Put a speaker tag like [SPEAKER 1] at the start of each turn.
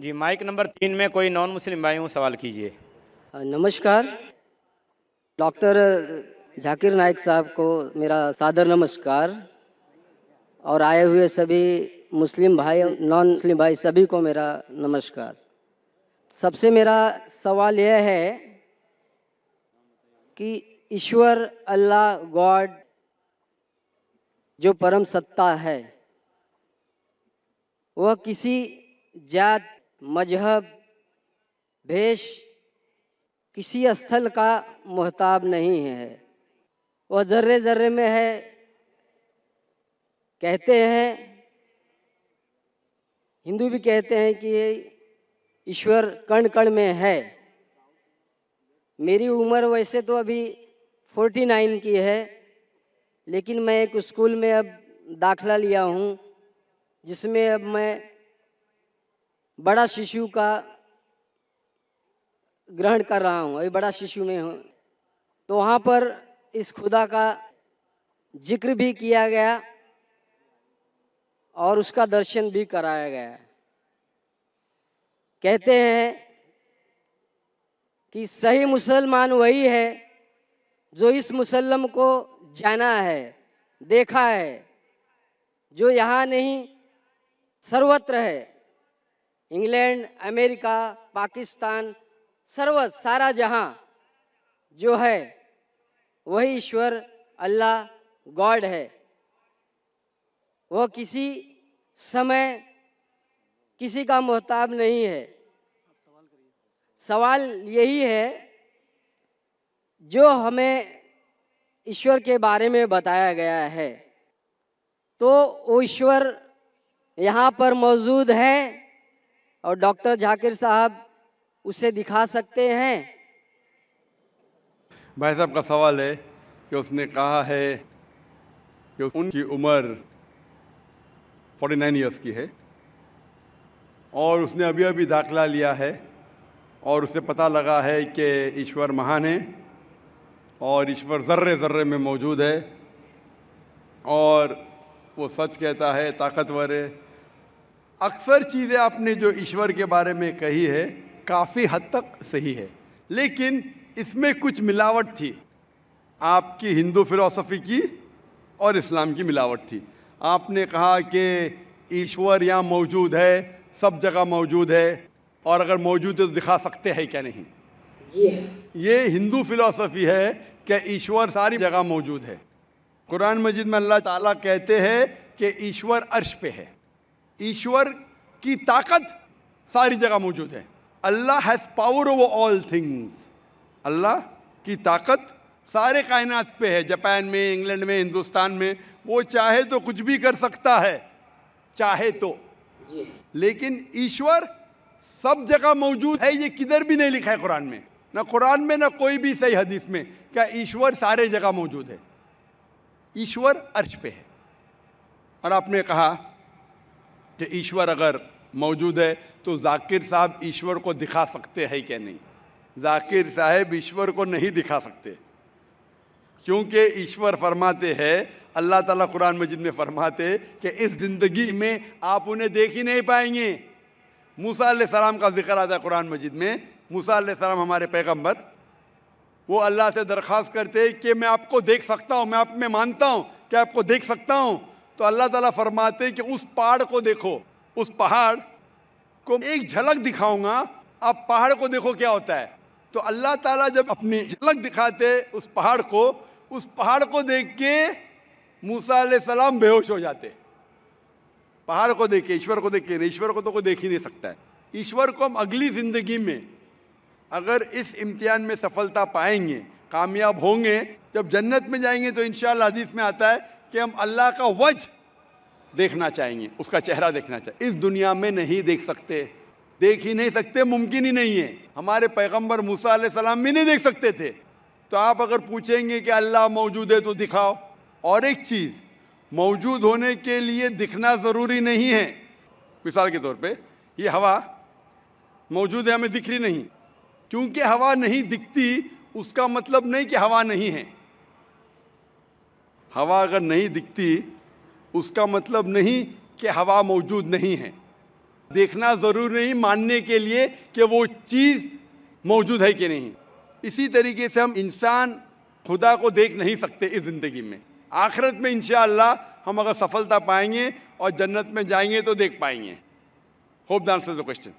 [SPEAKER 1] जी, mic number 3 में कोई non Muslim भाई हो सवाल कीजिए।
[SPEAKER 2] नमस्कार। डॉक्टर जाकिर नाइक साहब को मेरा सादर नमस्कार और आए हुए सभी मुस्लिम भाई नॉन मुस्लिम भाई सभी को मेरा नमस्कार। सबसे मेरा सवाल यह है कि ईश्वर अल्लाह गॉड जो परम सत्ता है वह किसी जात मजहब भेष किसी स्थल का मोहताब नहीं है। वह ज़र्रे ज़र्रे में है। कहते हैं, हिंदू भी कहते हैं कि ये ईश्वर कण कण में है। मेरी उम्र वैसे तो अभी 49 की है, लेकिन मैं एक स्कूल में अब दाखला लिया हूँ जिसमें अब मैं बड़ा शिशु का ग्रहण कर रहा हूँ। अभी बड़ा शिशु में हूँ, तो वहाँ पर इस खुदा का जिक्र भी किया गया और उसका दर्शन भी कराया गया। कहते हैं कि सही मुसलमान वही है जो इस मुसल्लम को जाना है, देखा है, जो यहाँ नहीं सर्वत्र है। इंग्लैंड, अमेरिका, पाकिस्तान, सारा जहां जो है वही ईश्वर अल्लाह गॉड है। वह किसी समय किसी का मोहताब नहीं है। सवाल यही है, जो हमें ईश्वर के बारे में बताया गया है, तो वो ईश्वर यहाँ पर मौजूद है और डॉक्टर जाकिर साहब उसे दिखा सकते हैं?
[SPEAKER 3] भाई साहब का सवाल है कि उसने कहा है कि उनकी उम्र 49 ईयर्स की है और उसने अभी अभी दाखला लिया है और उसे पता लगा है कि ईश्वर महान है और ईश्वर ज़र्रे ज़र्रे में मौजूद है और वो सच कहता है, ताकतवर है। अक्सर चीज़ें आपने जो ईश्वर के बारे में कही है काफ़ी हद तक सही है, लेकिन इसमें कुछ मिलावट थी। आपकी हिंदू फिलॉसफी की और इस्लाम की मिलावट थी। आपने कहा कि ईश्वर यहाँ मौजूद है, सब जगह मौजूद है और अगर मौजूद है तो दिखा सकते हैं क्या नहीं।
[SPEAKER 2] जी
[SPEAKER 3] ये हिंदू फिलॉसफी है कि ईश्वर सारी जगह मौजूद है। कुरान मजीद में अल्लाह ताला कहते हैं कि ईश्वर अर्श पे है। ईश्वर की ताकत सारी जगह मौजूद है। Allah has power over all things. Allah की ताकत सारे कायनात पे है। जापान में, इंग्लैंड में, हिंदुस्तान में, वो चाहे तो कुछ भी कर सकता है, चाहे तो। लेकिन ईश्वर सब जगह मौजूद है, ये किधर भी नहीं लिखा है कुरान में, ना कुरान में ना कोई भी सही हदीस में, क्या ईश्वर सारे जगह मौजूद है। ईश्वर अर्श पे है। और आपने कहा कि ईश्वर अगर मौजूद है तो जाकिर साहब ईश्वर को दिखा सकते हैं क्या नहीं। जाकिर साहब ईश्वर को नहीं दिखा सकते, क्योंकि ईश्वर फरमाते हैं, अल्लाह ताला कुरान मजीद में फरमाते कि इस ज़िंदगी में आप उन्हें देख ही नहीं पाएंगे। मूसा अलैहिस्सलाम का जिक्र आता है कुरान मजीद में। मूसा अलैहिस्सलाम हमारे पैगंबर, वो अल्लाह से दरख्वास्त करते कि मैं आपको देख सकता हूँ, मैं आप में मानता हूँ कि आपको देख सकता हूँ। तो अल्लाह ताला फरमाते कि उस पहाड़ को देखो, उस पहाड़ को एक झलक दिखाऊंगा, आप पहाड़ को देखो क्या होता है। तो अल्लाह ताला जब अपनी झलक दिखाते उस पहाड़ को देख के मूसा अलैहिस्सलाम बेहोश हो जाते। पहाड़ को देख के, ईश्वर को देख के। ईश्वर को तो कोई देख ही नहीं सकता है। ईश्वर को हम अगली ज़िंदगी में अगर इस इम्तिहान में सफलता पाएंगे, कामयाब होंगे, जब जन्नत में जाएंगे तो इंशाअल्लाह हदीस में आता है कि हम अल्लाह का वजह देखना चाहेंगे, उसका चेहरा देखना चाहिए। इस दुनिया में नहीं देख सकते, देख ही नहीं सकते, मुमकिन ही नहीं है। हमारे पैगंबर मूसा अलैहिस्सलाम भी नहीं देख सकते थे। तो आप अगर पूछेंगे कि अल्लाह मौजूद है तो दिखाओ। और एक चीज़, मौजूद होने के लिए दिखना ज़रूरी नहीं है। मिसाल के तौर पे ये हवा मौजूद है, हमें दिख रही नहीं। क्योंकि हवा नहीं दिखती उसका मतलब नहीं कि हवा नहीं है। हवा अगर नहीं दिखती उसका मतलब नहीं कि हवा मौजूद नहीं है। देखना जरूरी नहीं मानने के लिए कि वो चीज मौजूद है कि नहीं। इसी तरीके से हम इंसान खुदा को देख नहीं सकते इस जिंदगी में। आखिरत में इंशाअल्लाह हम अगर सफलता पाएंगे और जन्नत में जाएंगे तो देख पाएंगे। Hope that answers the question.